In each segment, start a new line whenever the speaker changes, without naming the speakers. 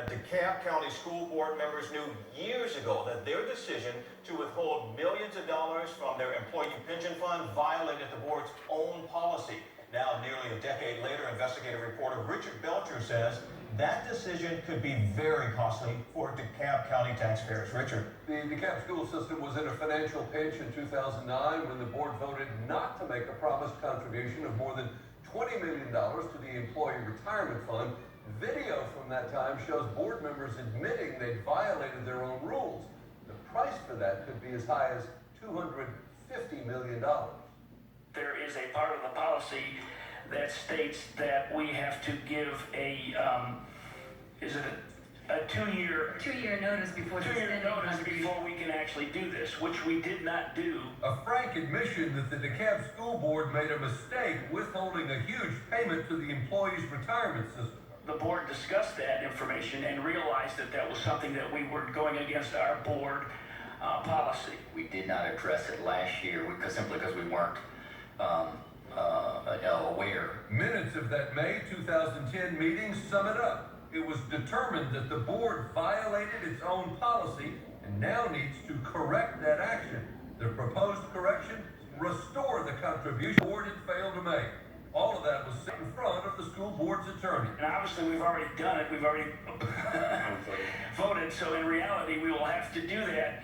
DeKalb County School Board members knew years ago that their decision to withhold millions of dollars from their employee pension fund violated the board's own policy. Now, nearly a decade later, investigative reporter Richard Belcher says that decision could be very costly for DeKalb County taxpayers. Richard.
The DeKalb school system was in a financial pinch in 2009 when the board voted not to make a promised contribution of more than $20 million to the employee retirement fund. Video from that time shows board members admitting they violated their own rules. The price for that could be as high as $250 million.
There is a part of the policy that states that we have to give a
two-year notice before
we can actually do this, which we did not do.
A frank admission that the DeKalb school board made a mistake withholding a huge payment to the employees' retirement system.
The board discussed that information and realized that that was something that we were going against our board policy.
We did not address it last year simply because we weren't aware.
Minutes of that May 2010 meeting sum it up. It was determined that the board violated its own policy and now needs to correct that action. The proposed correction: restore the contribution the board had failed to make. All of that was set in front of the school board's attorney.
And obviously we've already done it. We've already voted. So in reality, we will have to do that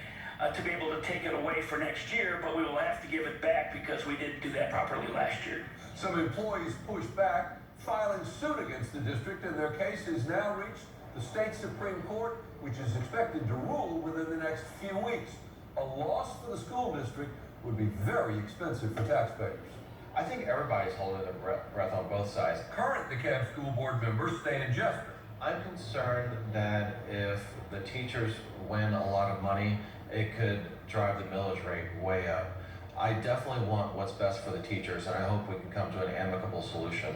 to be able to take it away for next year, but we will have to give it back because we didn't do that properly last year.
Some employees pushed back, filing suit against the district, and their case has now reached the state Supreme Court, which is expected to rule within the next few weeks. A loss for the school district would be very expensive for taxpayers.
I think everybody's holding their breath on both sides.
Current DeKalb school board member Stan Jester.
I'm concerned that if the teachers win a lot of money, it could drive the millage rate way up. I definitely want what's best for the teachers, and I hope we can come to an amicable solution.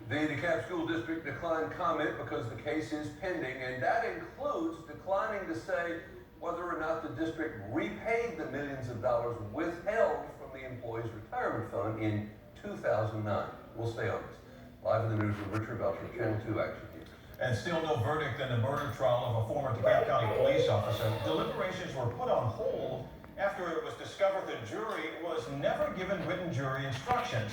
The DeKalb school district declined comment because the case is pending, and that includes declining to say whether or not the district repaid the millions of dollars withheld from the employees' retirement fund in 2009. We'll stay on this. Live in the news with Richard Belcher, Channel 2 Action News.
And still no verdict in the murder trial of a former DeKalb County police officer. Deliberations were put on hold after it was discovered the jury was never given written jury instructions.